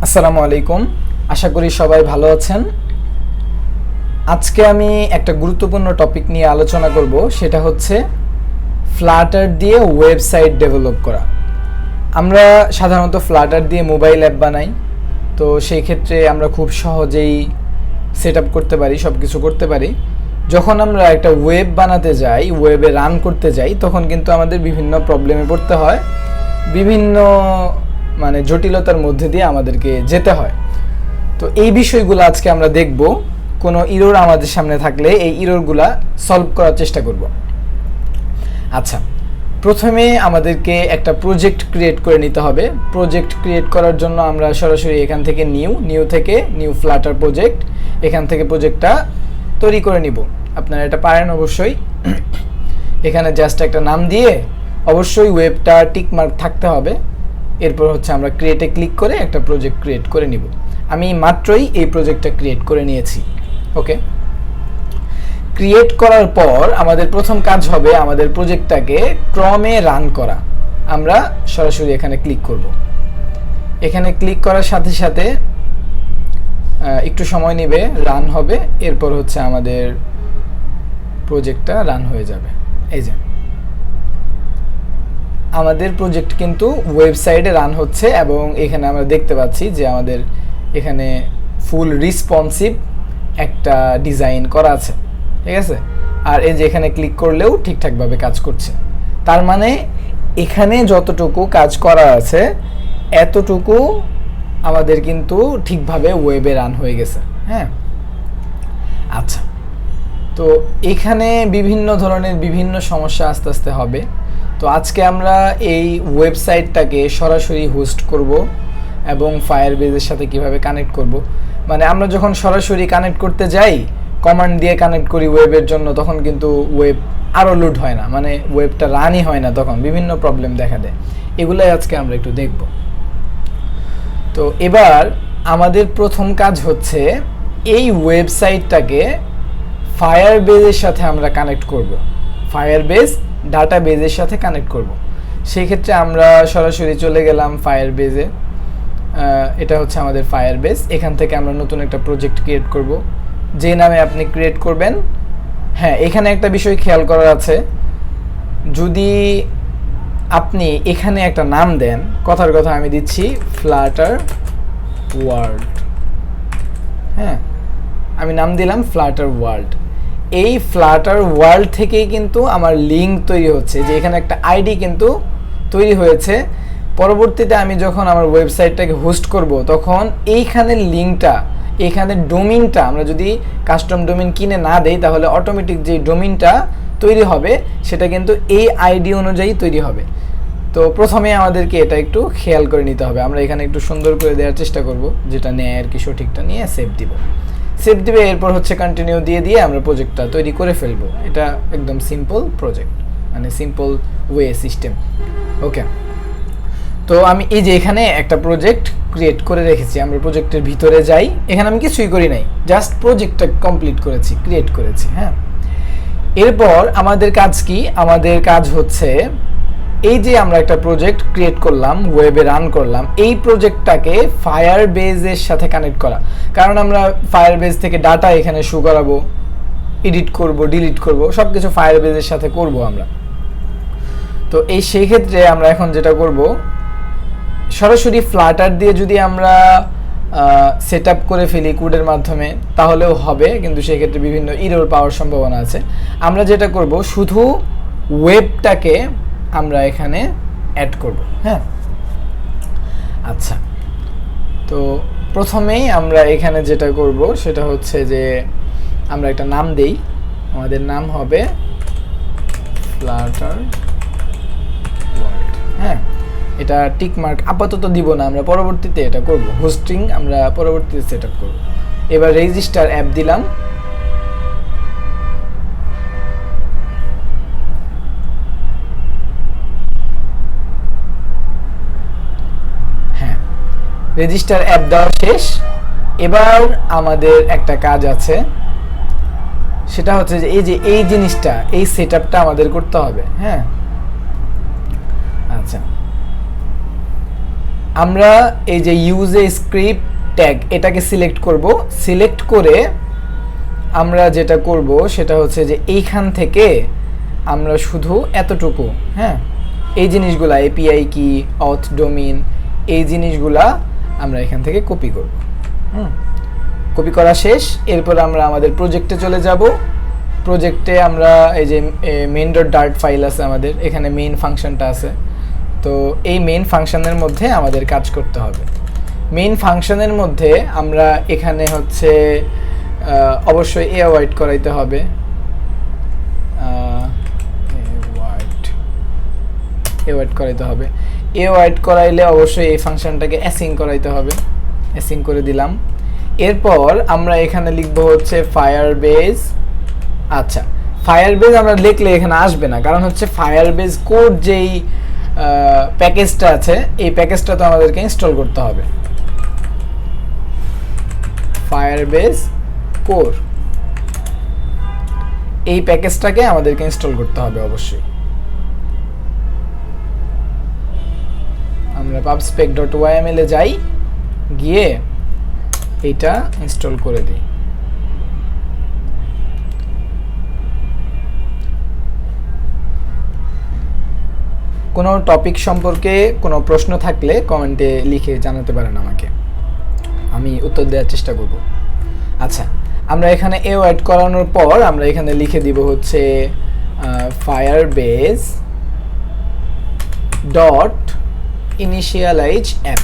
আসসালামু আলাইকুম। আশা করি সবাই ভালো আছেন। আজকে আমি একটা গুরুত্বপূর্ণ টপিক নিয়ে আলোচনা করব, সেটা হচ্ছে ফ্লাটার দিয়ে ওয়েবসাইট ডেভেলপ করা। আমরা সাধারণত ফ্লাটার দিয়ে মোবাইল অ্যাপ বানাই, তো সেই ক্ষেত্রে আমরা খুব সহজেই সেট আপ করতে পারি, সব কিছু করতে পারি। যখন আমরা একটা ওয়েব বানাতে যাই, ওয়েবে রান করতে যাই, তখন কিন্তু আমাদের বিভিন্ন প্রবলেমে পড়তে হয়, বিভিন্ন জটিলতার মধ্যে দিয়ে আমাদেরকে যেতে হয়। তো এই বিষয়গুলো আজকে আমরা দেখব। কোনো ইরর আমাদের সামনে থাকলে এই ইররগুলা সলভ করার চেষ্টা করব। আচ্ছা, প্রথমে আমাদেরকে একটা প্রজেক্ট ক্রিয়েট করে নিতে হবে। প্রজেক্ট ক্রিয়েট করার জন্য আমরা সরাসরি এখান থেকে নিউ ফ্লাটার প্রজেক্ট, এখান থেকে প্রজেক্টটা তৈরি করে নিব। আপনারা এটা পারেন অবশ্যই। এখানে জাস্ট একটা নাম দিয়ে, অবশ্যই ওয়েবটা টিকমার্ক থাকতে হবে। এরপর হচ্ছে আমরা ক্রিয়েটে ক্লিক করে একটা প্রজেক্ট ক্রিয়েট করে নিব। আমি মাত্রই এই প্রজেক্টটা ক্রিয়েট করে নিয়েছি। ওকে, ক্রিয়েট করার পর আমাদের প্রথম কাজ হবে আমাদের প্রজেক্টটাকে ক্রমে রান করা। আমরা সরাসরি এখানে ক্লিক করব। এখানে ক্লিক করার সাথে সাথে একটু সময় নেবে, রান হবে। এরপর হচ্ছে আমাদের প্রজেক্টটা রান হয়ে যাবে। এই যে আমাদের প্রজেক্ট কিন্তু ওয়েবসাইটে রান হচ্ছে, এবং এখানে আমরা দেখতে পাচ্ছি যে আমাদের এখানে ফুল রেসপন্সিভ একটা ডিজাইন করা আছে, ঠিক আছে। আর এই যে এখানে ক্লিক করলেও ঠিকঠাকভাবে কাজ করছে। তার মানে এখানে যতটুকু কাজ করা আছে এতটুকু আমাদের কিন্তু ঠিকভাবে ওয়েবে রান হয়ে গেছে। হ্যাঁ, আচ্ছা, তো এখানে বিভিন্ন ধরনের বিভিন্ন সমস্যা আস্তে আস্তে হবে। তো আজকে আমরা এই ওয়েবসাইটটাকে সরাসরি হোস্ট করব এবং ফায়ারবেজের সাথে কিভাবে কানেক্ট করব। মানে আমরা যখন সরাসরি কানেক্ট করতে যাই, কমান্ড দিয়ে কানেক্ট করি ওয়েবের জন্য, তখন কিন্তু ওয়েব আরও লোড হয় না, মানে ওয়েবটা রানই হয় না, তখন বিভিন্ন প্রবলেম দেখা দেয়। এগুলোই আজকে আমরা একটু দেখব। তো এবার আমাদের প্রথম কাজ হচ্ছে এই ওয়েবসাইটটাকে ফায়ারবেজের সাথে আমরা কানেক্ট করব। ফায়ারবেজ ডাটাবেজের সাথে কানেক্ট করব। সেই ক্ষেত্রে আমরা সরাসরি চলে গেলাম ফায়ারবেজে। এটা হচ্ছে আমাদের ফায়ারবেজ। এখান থেকে আমরা নতুন একটা প্রজেক্ট ক্রিয়েট করব, যে নামে আপনি ক্রিয়েট করবেন। হ্যাঁ, এখানে একটা বিষয় খেয়াল করার আছে, যদি আপনি এখানে একটা নাম দেন, কথার কথা আমি দিচ্ছি ফ্লাটার ওয়ার্ল্ড। হ্যাঁ, আমি নাম দিলাম ফ্লাটার ওয়ার্ল্ড। এই ফ্লাটার ওয়ার্ল্ড থেকেই কিন্তু আমার লিঙ্ক তৈরি হচ্ছে, যে এখানে একটা আইডি কিন্তু তৈরি হয়েছে। পরবর্তীতে আমি যখন আমার ওয়েবসাইটটাকে হোস্ট করব, তখন এইখানের লিঙ্কটা, এইখানের ডোমিনটা আমরা যদি কাস্টম ডোমিন কিনে না দেই, তাহলে অটোমেটিক যে ডোমিনটা তৈরি হবে সেটা কিন্তু এই আইডি অনুযায়ী তৈরি হবে। তো প্রথমে আমাদেরকে এটা একটু খেয়াল করে নিতে হবে। আমরা এখানে একটু সুন্দর করে দেওয়ার চেষ্টা করব, যেটা নেয় আর কি, সঠিকটা নিয়ে সেভ দিবে। এরপর হচ্ছে কন্টিনিউ দিয়ে আমরা প্রজেক্টটা তৈরি করে ফেলবো। এটা একদম সিম্পল প্রজেক্ট, মানে সিম্পল ওয়ে সিস্টেম। ওকে, তো আমি এই যে এখানে একটা প্রজেক্ট ক্রিয়েট করে রেখেছি। আমরা প্রজেক্টের ভিতরে যাই। এখানে আমি কিছুই করি নাই, জাস্ট প্রজেক্টটা কমপ্লিট করেছি, ক্রিয়েট করেছি। হ্যাঁ, এরপর আমাদের কাজ কি? আমাদের কাজ হচ্ছে এই যে আমরা একটা প্রজেক্ট ক্রিয়েট করলাম, ওয়েবে রান করলাম, এই প্রজেক্টটাকে ফায়ারবেজের সাথে কানেক্ট করা। কারণ আমরা ফায়ারবেজ থেকে ডাটা এখানে শো করাবো, এডিট করব, ডিলিট করব, সব কিছু ফায়ারবেজের সাথে করব আমরা। তো সেই ক্ষেত্রে আমরা এখন যেটা করব, সরাসরি ফ্লাটার দিয়ে যদি আমরা সেট আপ করে ফেলি কোডের মাধ্যমে, তাহলেও হবে, কিন্তু সেই ক্ষেত্রে বিভিন্ন ইরর পাওয়ার সম্ভাবনা আছে। আমরা যেটা করব, শুধু ওয়েবটাকে আমরা এখানে অ্যাড করব। হ্যাঁ, আচ্ছা, তো প্রথমেই আমরা এখানে যেটা করব সেটা হচ্ছে যে আমরা একটা নাম দেই। আমাদের নাম হবে ফ্লাটার ওয়ার্ল্ড। হ্যাঁ, এটা টিক মার্ক আপাতত দিব না, আমরা পরবর্তীতে এটা করব। হোস্টিং আমরা পরবর্তীতে সেট আপ করব। এবার রেজিস্টার অ্যাপ দিলাম। রেজিস্টার অ্যাপ দেওয়া শেষ। এবার আমাদের একটা কাজ আছে, সেটা হচ্ছে যে এই জিনিসটা, এই সেটআপটা আমাদের করতে হবে। হ্যাঁ, আচ্ছা, আমরা এই যে ইউজ এ স্ক্রিপ্ট ট্যাগ এটাকে সিলেক্ট করব। সিলেক্ট করে আমরা যেটা করব সেটা হচ্ছে যে এইখান থেকে আমরা শুধু এতটুকু, হ্যাঁ, এই জিনিসগুলা এপিআই কি, অথ ডোমেইন, এই জিনিসগুলা আমরা এখান থেকে কপি করব। কপি করা শেষ। এরপর আমরা আমাদের প্রজেক্টে চলে যাব। প্রজেক্টে আমরা এই যে main.dart ফাইল আছে আমাদের, এখানে মেইন ফাংশনটা আছে। তো এই মেইন ফাংশনের মধ্যে আমাদের কাজ করতে হবে। মেইন ফাংশনের মধ্যে আমরা এখানে হচ্ছে অবশ্যই অ্যাওয়াইড করাইতে হবে। অ্যাওয়াইড করাইতে হবে। অ্যাওয়াইড করাইলে অবশ্যই এই ফাংশনটাকে অ্যাসিং করাইতে হবে। অ্যাসিং করে দিলাম। এরপর আমরা এখানে লিখব হচ্ছে ফায়ারবেজ। আচ্ছা, ফায়ারবেজ আমরা লিখলে এখানে আসবে না, কারণ হচ্ছে ফায়ারবেজ কোড যেই প্যাকেজটা আছে এই প্যাকেজটা তো আমাদেরকে ইনস্টল করতে হবে। ফায়ারবেজ কোর, এই প্যাকেজটাকে আমাদেরকে ইনস্টল করতে হবে অবশ্যই। আমরা pubspec.yml এ যাই, গিয়ে এটা ইনস্টল করে দিই। কোনো টপিক সম্পর্কে কোনো প্রশ্ন থাকলে কমেন্টে লিখে জানাতে পারেন আমাকে, আমি উত্তর দেওয়ার চেষ্টা করব। আচ্ছা, আমরা এখানে অ্যাড করানোর পর আমরা এখানে লিখে দিব হচ্ছে ফায়ারবেজ ডট ইনিশিয়ালাইজ অ্যাপ।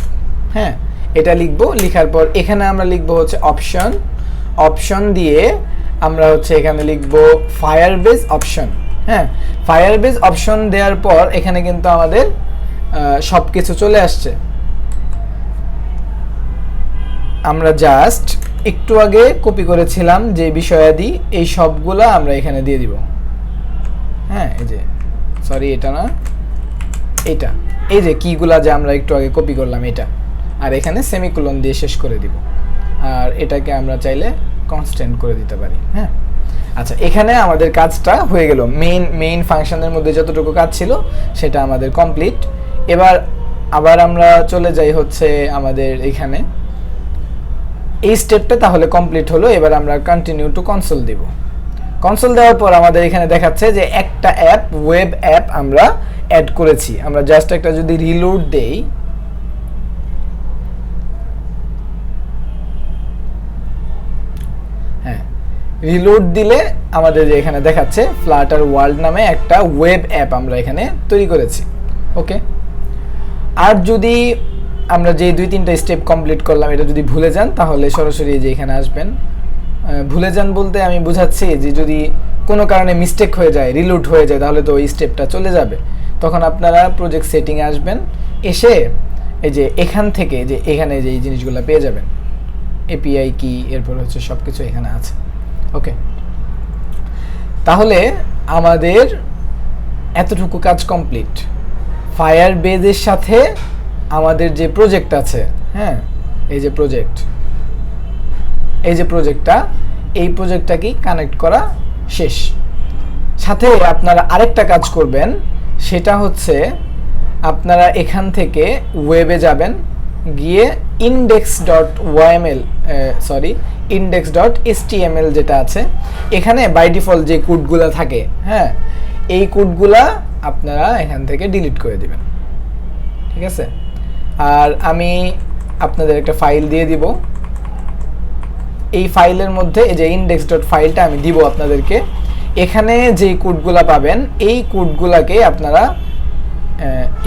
হ্যাঁ, এটা লিখব। লেখার পর এখানে আমরা লিখব হচ্ছে অপশন। অপশন দিয়ে আমরা হচ্ছে এখানে লিখব ফায়ারবেজ অপশন। হ্যাঁ, ফায়ারবেজ অপশন দেওয়ার পর এখানে কিন্তু আমাদের সব কিছু চলে আসছে। আমরা জাস্ট একটু আগে কপি করেছিলাম যে বিষয়াদি, এই সবগুলা আমরা এখানে দিয়ে দিব। হ্যাঁ, এই যে সরি এটা না, এটা এই যে কিগুলা যে আমরা একটু আগে কপি করলাম এটা, আর এখানে সেমিকোলন দিয়ে শেষ করে দিব। আর এটাকে আমরা চাইলে কনস্ট্যান্ট করে দিতে পারি। হ্যাঁ, আচ্ছা, এখানে আমাদের কাজটা হয়ে গেল। মেইন ফাংশনের মধ্যে যতটুকু কাজ ছিল সেটা আমাদের কমপ্লিট। এবার আবার আমরা চলে যাই হচ্ছে আমাদের এখানে, এই স্টেপটা তাহলে কমপ্লিট হলো। এবার আমরা কন্টিনিউ টু কনসোল দিব। কনসোল দেওয়ার পর আমাদের এখানে দেখাচ্ছে যে একটা অ্যাপ, ওয়েব অ্যাপ আমরা অ্যাড করেছি। আমরা জাস্ট একটা যদি রিলোড দেই, হ্যাঁ, রিলোড দিলে আমাদের এখানে দেখাচ্ছে ফ্লাটার ওয়ার্ল্ড নামে একটা ওয়েব অ্যাপ আমরা এখানে তৈরি করেছি। ওকে, আর যদি আমরা যে 2-3টা স্টেপ কমপ্লিট করলাম এটা যদি ভুলে যান তাহলে সরাসরি যে এখানে আসবেন। ভুলে যান বলতে আমি বুঝাচ্ছি যে যদি কোনো কারণে মিস্টেক হয়ে যায়, রিলোড হয়ে যায়, তাহলে তো ওই স্টেপটা চলে যাবে। তখন আপনারা প্রজেক্ট সেটিংয়ে আসবেন, এসে এই যে এখান থেকে যে এখানে যে এই জিনিসগুলো পেয়ে যাবেন, এপিআই কি, এরপর হচ্ছে সব কিছু এখানে আছে। ওকে, তাহলে আমাদের এতটুকু কাজ কমপ্লিট। ফায়ারবেজের সাথে আমাদের যে প্রজেক্ট আছে, হ্যাঁ, এই যে প্রজেক্টটা এই প্রজেক্টটা কি কানেক্ট করা শেষ। সাথে আপনারা আরেকটা কাজ করবেন, সেটা হচ্ছে আপনারা এখান থেকে ওয়েবে যাবেন, গিয়ে index.html যেটা আছে এখানে বাই ডিফল্ট যে কোডগুলো থাকে, হ্যাঁ, এই কোডগুলা আপনারা এখান থেকে ডিলিট করে দিবেন। ঠিক আছে, আর আমি আপনাদের একটা ফাইল দিয়ে দিব। এই ফাইলের মধ্যে এই যে index.ফাইলটা আমি দিব আপনাদেরকে। এখানে যে কোডগুলা পাবেন এই কোডগুলাকে আপনারা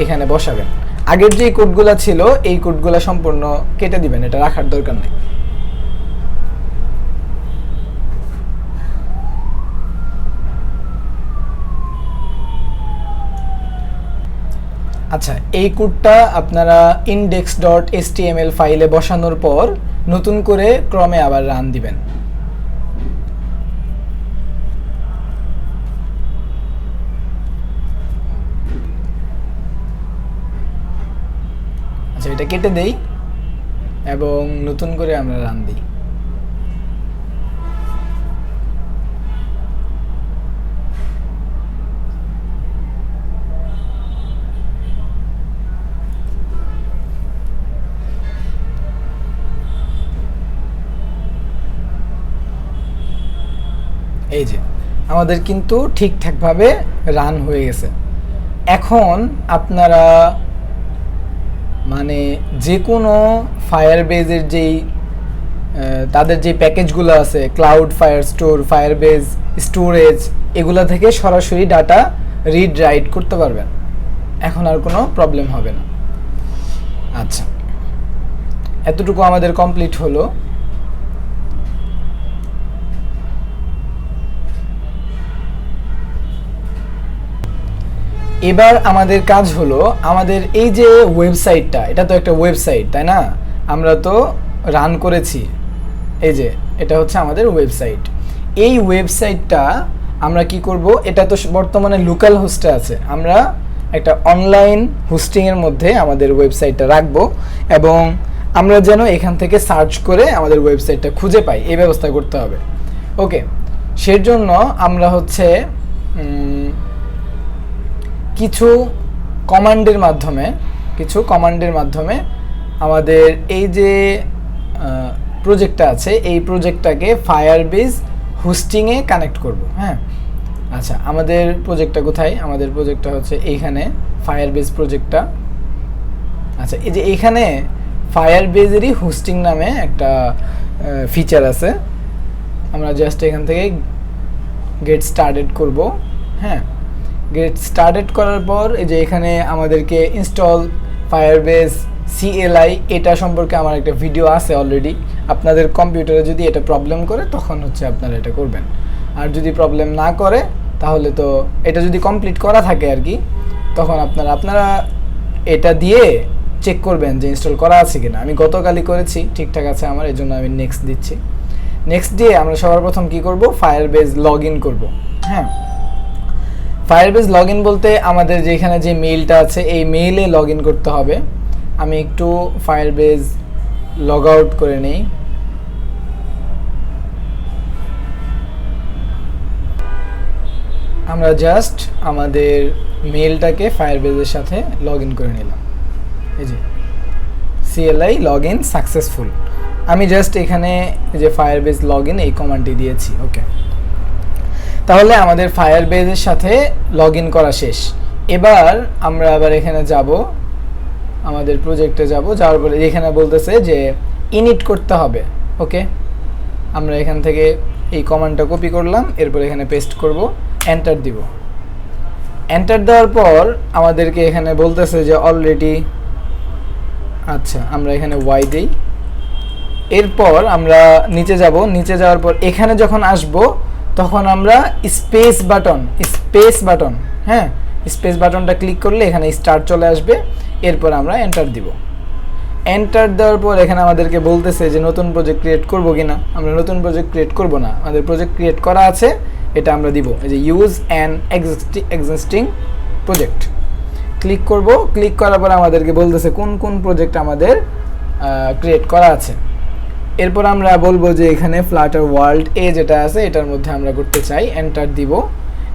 এখানে বসাবেন। আগের যে কোডগুলা ছিল এই কোডগুলা সম্পূর্ণ কেটে দিবেন, এটা রাখার দরকার নেই। আচ্ছা, এই কোডটা আপনারা index.html ফাইলে বসানোর পর নতুন করে ক্রমে আবার রান দিবেন। আচ্ছা, এটা কেটে দেই এবং নতুন করে আমরা রান দিই। এই যে আমাদের কিন্তু ঠিকঠাকভাবে রান হয়ে গেছে। এখন আপনারা মানে যে কোনো ফায়ারবেজের যেই তাদের যে প্যাকেজগুলো আছে, ক্লাউড ফায়ারস্টোর, ফায়ারবেজ স্টোরেজ, এগুলা থেকে সরাসরি ডাটা রিড রাইট করতে পারবেন। এখন আর কোনো প্রবলেম হবে না। আচ্ছা, এতটুকু আমাদের কমপ্লিট হলো। এবার আমাদের কাজ হলো আমাদের এই যে ওয়েবসাইটটা, এটা তো একটা ওয়েবসাইট, তাই না? আমরা তো রান করেছি, এই যে এটা হচ্ছে আমাদের ওয়েবসাইট। এই ওয়েবসাইটটা আমরা কি করব, এটা তো বর্তমানে লোকাল হোস্টে আছে, আমরা একটা অনলাইন হোস্টিংয়ের মধ্যে আমাদের ওয়েবসাইটটা রাখবো এবং আমরা যেন এখান থেকে সার্চ করে আমাদের ওয়েবসাইটটা খুঁজে পাই, এই ব্যবস্থা করতে হবে। ওকে, সেজন্য আমরা হচ্ছে কিছু কমান্ডের মাধ্যমে আমাদের এই যে প্রজেক্টটা আছে, এই প্রজেক্টটাকে ফায়ারবেজ হোস্টিংয়ে কানেক্ট করব। হ্যাঁ, আচ্ছা, আমাদের প্রজেক্টটা কোথায়? আমাদের প্রজেক্টটা হচ্ছে এইখানে, ফায়ারবেজ প্রজেক্টটা। আচ্ছা, এই যে এইখানে ফায়ারবেজেরই হোস্টিং নামে একটা ফিচার আছে। আমরা জাস্ট এখান থেকে গেট স্টার্টেড করব। হ্যাঁ, গেট স্টার্টেড করার পর এই যে এখানে আমাদেরকে ইনস্টল ফায়ারবেজ CLI, এটা সম্পর্কে আমার একটা ভিডিও আছে অলরেডি। আপনাদের কম্পিউটারে যদি এটা প্রবলেম করে তখন হচ্ছে আপনারা এটা করবেন, আর যদি প্রবলেম না করে তাহলে তো এটা যদি কমপ্লিট করা থাকে আর কি, তখন আপনারা এটা দিয়ে চেক করবেন যে ইনস্টল করা আছে কিনা। আমি গতকালই করেছি, ঠিকঠাক আছে আমার, এই জন্য আমি নেক্সট দিচ্ছি। নেক্সট দিয়ে আমরা সবার প্রথম কি করব, ফায়ারবেজ লগ ইন করবো। হ্যাঁ, ফায়ারবেজ লগ ইন বলতে আমাদের যেখানে যে মেইলটা আছে এই মেইলে লগ ইন করতে হবে। আমি একটু ফায়ারবেজ লগ আউট করে নেই। আমরা জাস্ট আমাদের মেইলটাকে ফায়ারবেজের সাথে লগ ইন করে নিলাম। এই যে CLI লগ ইন সাকসেসফুল। আমি জাস্ট এখানে যে ফায়ারবেজ লগ ইন এই কমান্ডটি দিয়েছি। ওকে, তাহলে আমাদের ফায়ারবেজের সাথে লগ ইন করা শেষ। এবার আমরা আবার এখানে যাব, আমাদের প্রজেক্টে যাব, যাওয়ার পরে এখানে বলতেছে যে ইনিট করতে হবে। ওকে, আমরা এখান থেকে এই কমান্ডটা কপি করলাম, এরপর এখানে পেস্ট করব, এন্টার দিব। এন্টার দেওয়ার পর আমাদেরকে এখানে বলতেছে যে অলরেডি, আচ্ছা আমরা এখানে ওয়াই দেই। এরপর আমরা নিচে যাব, নিচে যাওয়ার পর এখানে যখন আসব তখন আমরা স্পেস বাটন, হ্যাঁ, স্পেস বাটনটা ক্লিক করলে এখানে স্টার্ট চলে আসবে। এরপর আমরা এন্টার দিব। এন্টার দেওয়ার পর এখানে আমাদেরকে বলতেছে যে নতুন প্রজেক্ট ক্রিয়েট করবো কিনা। আমরা নতুন প্রজেক্ট ক্রিয়েট করব না, আমাদের প্রজেক্ট ক্রিয়েট করা আছে, এটা আমরা দিব। এই যে use an existing project click করব। ক্লিক করার পর আমাদেরকে বলতেছে কোন কোন প্রজেক্ট আমাদের ক্রিয়েট করা আছে। এরপর আমরা বলবো যে এখানে ফ্লাটার ওয়ার্ল্ড যেটা আছে এটার মধ্যে আমরা করতে চাই, এন্টার দিব।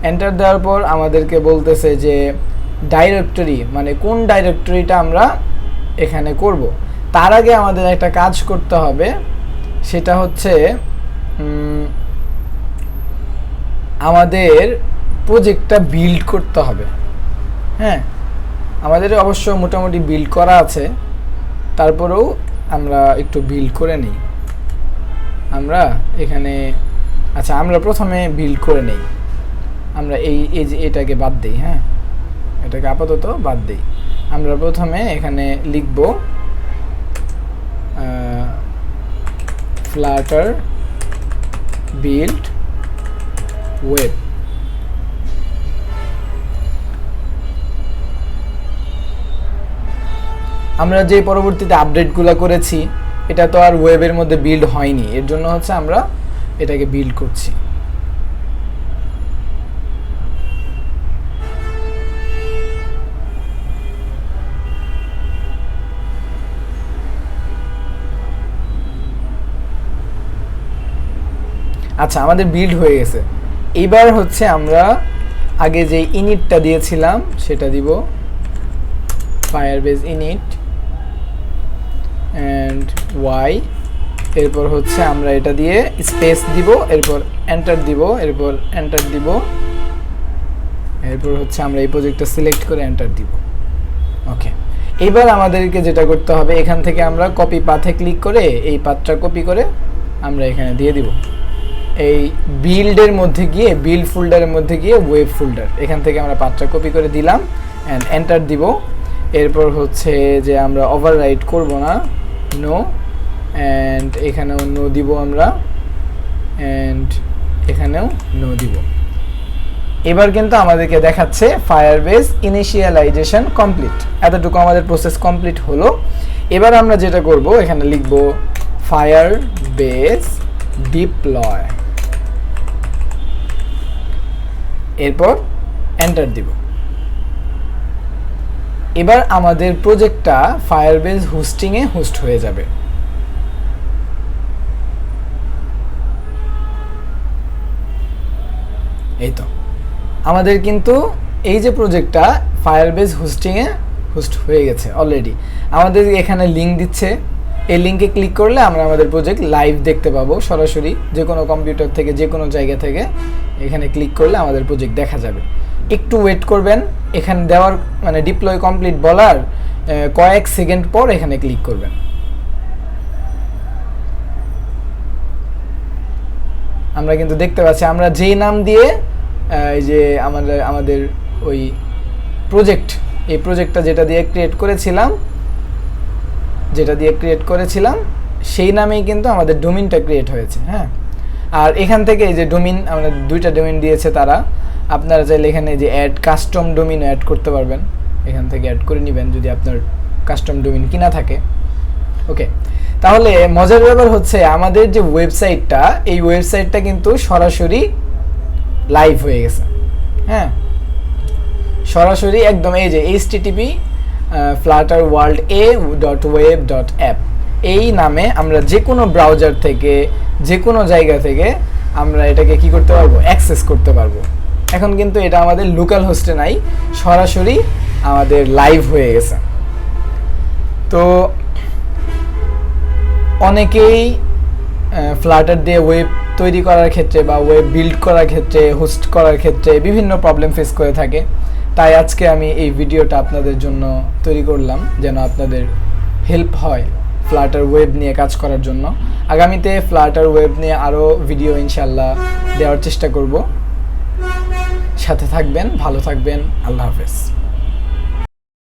এন্টার দেওয়ার পর আমাদেরকে বলতেছে যে ডাইরেক্টরি, মানে কোন ডাইরেক্টরিটা আমরা এখানে করব। তার আগে আমাদের একটা কাজ করতে হবে, সেটা হচ্ছে আমাদের প্রজেক্টটা বিল্ড করতে হবে। হ্যাঁ, আমাদের অবশ্য মোটামুটি বিল্ড করা আছে, তারপরেও আমরা একটু বিল্ড করে নিই। আমরা এখানে, আচ্ছা আমরা প্রথমে বিল্ড করে নেই, আমরা এই যে এটাকে বাদ দিই। হ্যাঁ, এটাকে আপাতত বাদ দিই। আমরা প্রথমে এখানে লিখব ফ্লাটার বিল্ড ওয়েব। আমরা যে পরবর্তীতে আপডেটগুলো করেছি এটা তো আর ওয়েবের মধ্যে বিল্ড হয়নি, এর জন্য হচ্ছে আমরা এটাকে বিল্ড করছি। আচ্ছা, আমাদের বিল্ড হয়ে গেছে। এইবার হচ্ছে আমরা আগে যে ইনিটটা দিয়েছিলাম সেটা দিব, ফায়ারবেজ init and y এরপর হচ্ছে আমরা এটা দিয়ে স্পেস দিব, এরপর এন্টার দিব, এরপর এন্টার দিব, এরপর হচ্ছে আমরা এই প্রজেক্টটা সিলেক্ট করে এন্টার দিব। ওকে, এবার আমাদেরকে যেটা করতে হবে, এখান থেকে আমরা কপি পাথে ক্লিক করে এই পাথটা কপি করে আমরা এখানে দিয়ে দিব। এই বিল্ডের মধ্যে গিয়ে, বিল্ড ফোল্ডারের মধ্যে গিয়ে ওয়েব ফোল্ডার, এখান থেকে আমরা পাথটা কপি করে দিলাম অ্যান্ড এন্টার দিব। এরপর হচ্ছে যে আমরা ওভাররাইট করব না, নো, অ্যান্ড এখানেও নো দিব আমরা, অ্যান্ড এখানেও নো দিব। এবার কিন্তু আমাদেরকে দেখাচ্ছে ফায়ারবেস ইনিশিয়ালাইজেশন কমপ্লিট। এতটুকু আমাদের প্রসেস কমপ্লিট হলো। এবার আমরা যেটা করব, এখানে লিখব ফায়ারবেস ডিপ্লয়, এরপর এন্টার দিব। এবার আমাদের প্রজেক্টটা ফায়ারবেস হোস্টিংয়ে হোস্ট হয়ে যাবে। এই তো আমাদের কিন্তু এই যে প্রজেক্টটা ফায়ারবেস হোস্টিংয়ে হোস্ট হয়ে গেছে অলরেডি। আমাদের এখানে লিঙ্ক দিচ্ছে, এই লিঙ্কে ক্লিক করলে আমরা আমাদের প্রজেক্ট লাইভ দেখতে পাবো সরাসরি, যে কোনো কম্পিউটার থেকে, যে কোনো জায়গা থেকে এখানে ক্লিক করলে আমাদের প্রজেক্ট দেখা যাবে। একটু ওয়েট করবেন, এখানে দেওয়ার মানে ডিপ্লয় কমপ্লিট বলার কয়েক সেকেন্ড পর এখানে ক্লিক করবেন। আমরা কিন্তু দেখতে পাচ্ছি আমরা যেই নাম দিয়ে এই যে আমাদের ওই প্রজেক্ট, এই প্রজেক্টটা যেটা দিয়ে ক্রিয়েট করেছিলাম সেই নামেই কিন্তু আমাদের ডোমেইনটা ক্রিয়েট হয়েছে। হ্যাঁ, আর এখান থেকে এই যে ডোমেইন, আমরা দুইটা ডোমেইন দিয়েছে তারা, আপনারা চাইলে এখানে যে অ্যাড কাস্টম ডোমেইন অ্যাড করতে পারবেন, এখান থেকে অ্যাড করে নেবেন যদি আপনার কাস্টম ডোমেইন কিনা থাকে। ওকে, তাহলে মজার ব্যাপার হচ্ছে আমাদের যে ওয়েবসাইটটা, এই ওয়েবসাইটটা কিন্তু সরাসরি লাইভ হয়ে গেছে। হ্যাঁ, সরাসরি একদম এই যে http://flutterworlda.web.app এই নামে আমরা যে কোনো ব্রাউজার থেকে, যে কোনো জায়গা থেকে আমরা এটাকে কি করতে পারবো, অ্যাক্সেস করতে পারবো। এখন কিন্তু এটা আমাদের লোকাল হোস্টে নাই, সরাসরি আমাদের লাইভ হয়ে গেছে। তো অনেকেই ফ্লাটার দিয়ে ওয়েব তৈরি করার ক্ষেত্রে বা ওয়েব বিল্ড করার ক্ষেত্রে, হোস্ট করার ক্ষেত্রে বিভিন্ন প্রবলেম ফেস করে থাকে। তাই আজকে আমি এই ভিডিওটা আপনাদের জন্য তৈরি করলাম, যেন আপনাদের হেল্প হয় ফ্লাটার ওয়েব নিয়ে কাজ করার জন্য। আগামীতে ফ্লাটার ওয়েব নিয়ে আরও ভিডিও ইনশাল্লাহ দেওয়ার চেষ্টা করব। সাথে থাকবেন, ভালো থাকবেন, আল্লাহ হাফেজ।